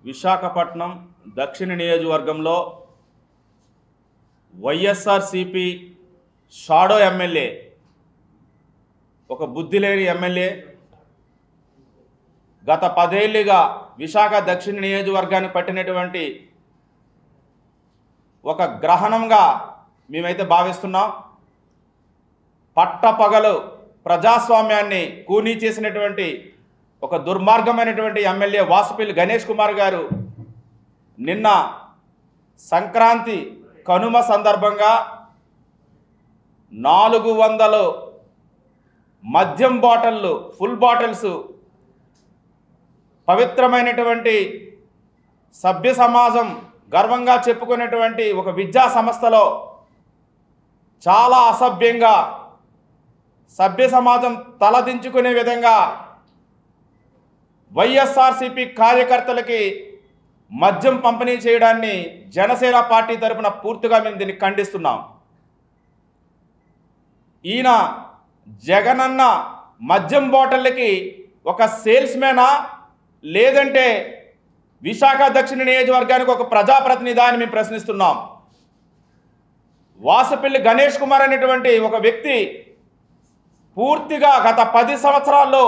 విశాఖపట్నం దక్షిణ నియోజకవర్గంలో YSRCP shadow MLA ఒక బుద్ధి లేని ఎమ్మెల్యే గత 10 ఏళ్లుగా విశాఖ దక్షిణ నియోజకవర్గాన్ని పట్టినటువంటి ఒక గ్రహణంగా మేమైతే భావిస్తున్నాం. పట్టపగలు ప్రజాస్వామ్యాన్ని కూనీ చేసినటువంటి ఒక దుర్మార్గమైనటువంటి ఎమ్మెల్యే వాసుపల్లి గణేష్ కుమార్ గారు నిన్న సంక్రాంతి కనుమ సందర్భంగా 400 మద్యం బాటిళ్ళు ఫుల్ బాటిల్స్ పవిత్రమైనటువంటి సభ్య సమాజం గర్వంగా చెప్పుకునేటువంటి ఒక విద్యా సంస్థలో చాలా అసభ్యంగా సభ్య సమాజం తలదించుకునే విధంగా వైఎస్ఆర్సీపీ కార్యకర్తలకి మద్యం పంపిణీ చేయడాన్ని జనసేన పార్టీ తరపున పూర్తిగా మేము దీన్ని ఖండిస్తున్నాం. ఈయన జగనన్న మద్యం బాటిళ్ళకి ఒక సేల్స్మేనా లేదంటే విశాఖ దక్షిణ నియోజకవర్గానికి ఒక ప్రజాప్రతినిధి అని మేము ప్రశ్నిస్తున్నాం. వాసుపల్లి గణేష్ కుమార్ అనేటువంటి ఒక వ్యక్తి పూర్తిగా గత 10 సంవత్సరాల్లో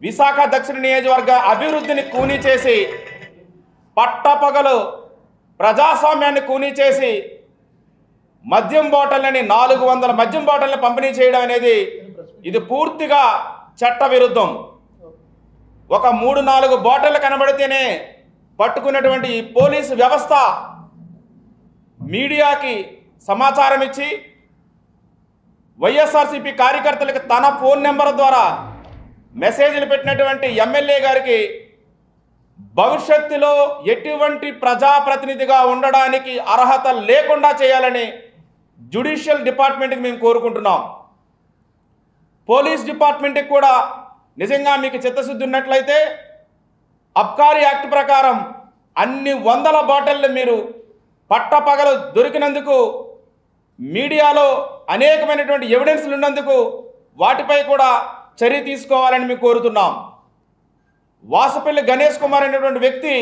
విశాఖ దక్షిణ నియోజకవర్గ అభివృద్ధిని కూనీ చేసి పట్టపగలు ప్రజాస్వామ్యాన్ని కూనీ చేసి మద్యం బాటిళ్ళని 400 మద్యం బాటిళ్ళని పంపిణీ చేయడం అనేది ఇది పూర్తిగా చట్ట విరుద్ధం. ఒక 3-4 బాటిళ్ళు కనబడితేనే పట్టుకున్నటువంటి ఈ పోలీసు వ్యవస్థ మీడియాకి సమాచారం ఇచ్చి వైఎస్ఆర్సీపీ కార్యకర్తలకు తన ఫోన్ నెంబర్ ద్వారా మెసేజ్లు పెట్టినటువంటి ఎమ్మెల్యే గారికి భవిష్యత్తులో ఎటువంటి ప్రజాప్రతినిధిగా ఉండడానికి అర్హత లేకుండా చేయాలని జ్యుడిషియల్ డిపార్ట్మెంట్కి మేము కోరుకుంటున్నాం. పోలీస్ డిపార్ట్మెంట్కి కూడా నిజంగా మీకు చిత్తశుద్ధి ఉన్నట్లయితే అబ్కారీ యాక్ట్ ప్రకారం అన్ని 100 బాటిళ్ళు మీరు పట్టపగలు దొరికినందుకు మీడియాలో అనేకమైనటువంటి ఎవిడెన్స్లు ఉన్నందుకు వాటిపై కూడా చర్య తీసుకోవాలని మేము కోరుతున్నాం. వాసుపల్లి గణేష్ కుమార్ అనేటువంటి వ్యక్తి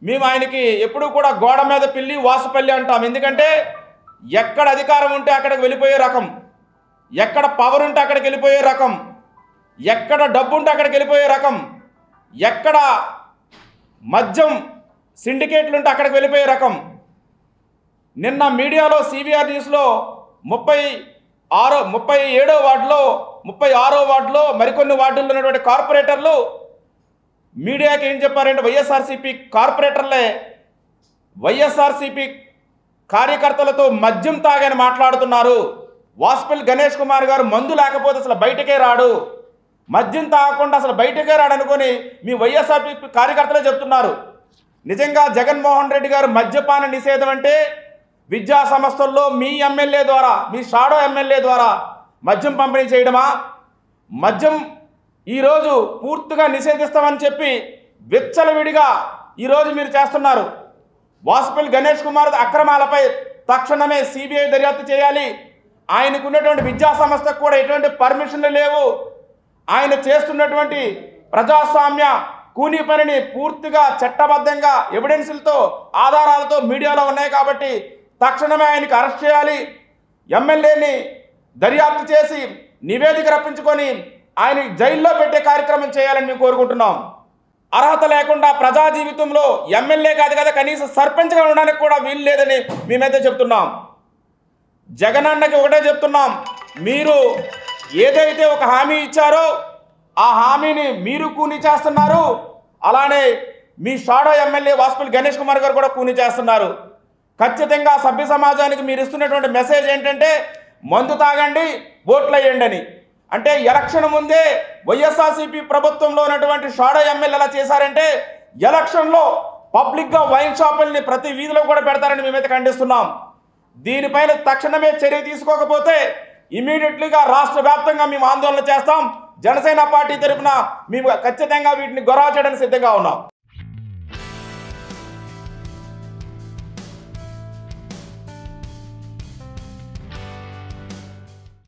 మేము ఆయనకి ఎప్పుడూ కూడా గోడ మీద పిల్లి వాసుపల్లి అంటాం. ఎందుకంటే ఎక్కడ అధికారం ఉంటే అక్కడికి వెళ్ళిపోయే రకం, ఎక్కడ పవర్ ఉంటే అక్కడికి వెళ్ళిపోయే రకం, ఎక్కడ డబ్బు ఉంటే అక్కడికి వెళ్ళిపోయే రకం, ఎక్కడ మద్యం సిండికేట్లు ఉంటే అక్కడికి వెళ్ళిపోయే రకం. నిన్న మీడియాలో సివిఆర్ న్యూస్లో 37వ వార్డులో 36వ వార్డులో మరికొన్ని వార్డుల్లో ఉన్నటువంటి కార్పొరేటర్లు మీడియాకి ఏం చెప్పారంటే వైఎస్ఆర్సీపీ కార్పొరేటర్లే వైఎస్ఆర్సీపీ కార్యకర్తలతో మద్యం తాగని మాట్లాడుతున్నారు. వాసుపల్లి గణేష్ కుమార్ గారు మందు లేకపోతే అసలు బయటకే రాడు, మద్యం తాగకుండా అసలు బయటకే రాడు అనుకొని మీ వైఎస్ఆర్సీపీ కార్యకర్తలే చెప్తున్నారు. నిజంగా జగన్మోహన్ రెడ్డి గారు మద్యపాన నిషేధం అంటే విద్యా సంస్థల్లో మీ ఎమ్మెల్యే ద్వారా మీ షాడో ఎమ్మెల్యే ద్వారా మద్యం పంపిణీ చేయడమా? మద్యం ఈరోజు పూర్తిగా నిషేధిస్తామని చెప్పి విచ్చలవిడిగా ఈరోజు మీరు చేస్తున్నారు. వాసుపల్లి గణేష్ కుమార్ అక్రమాలపై తక్షణమే సిబిఐ దర్యాప్తు చేయాలి. ఆయనకు ఉన్నటువంటి విద్యా సంస్థకు కూడా ఎటువంటి పర్మిషన్లు లేవు. ఆయన చేస్తున్నటువంటి ప్రజాస్వామ్య కూనీ పనిని పూర్తిగా చట్టబద్ధంగా ఎవిడెన్స్లతో ఆధారాలతో మీడియాలో ఉన్నాయి కాబట్టి తక్షణమే ఆయనకి అరెస్ట్ చేయాలి. ఎమ్మెల్యేని దర్యాప్తు చేసి నివేదిక రప్పించుకొని ఆయన జైల్లో పెట్టే కార్యక్రమం చేయాలని మేము కోరుకుంటున్నాం. అర్హత లేకుండా ప్రజా జీవితంలో ఎమ్మెల్యే కాదు కదా కనీసం సర్పంచ్గా ఉండడానికి కూడా వీలు లేదని మేమైతే చెప్తున్నాం. జగనన్నకి ఒకటే చెప్తున్నాం, మీరు ఏదైతే ఒక హామీ ఇచ్చారో ఆ హామీని మీరు కూనీ చేస్తున్నారు. అలానే మీ షాడో ఎమ్మెల్యే వాసుపల్లి గణేష్ కుమార్ గారు కూడా కూనీ చేస్తున్నారు. ఖచ్చితంగా సభ్య సమాజానికి మీరు ఇస్తున్నటువంటి మెసేజ్ ఏంటంటే మందు తాగండి ఓట్లు వేయండి అని. అంటే ఎలక్షన్ ముందే వైఎస్ఆర్సీపీ ప్రభుత్వంలో ఉన్నటువంటి షాడో ఎమ్మెల్యే ఎలా చేశారంటే ఎలక్షన్లో పబ్లిక్గా వైన్ షాపుల్ని ప్రతి వీధిలో కూడా పెడతారని మేమైతే ఖండిస్తున్నాం. దీనిపైన తక్షణమే చర్య తీసుకోకపోతే ఇమీడియట్లీగా రాష్ట్ర వ్యాప్తంగా మేము ఆందోళన చేస్తాం. జనసేన పార్టీ తరఫున మేము ఖచ్చితంగా వీటిని గొడవ చేయడానికి సిద్ధంగా ఉన్నాం.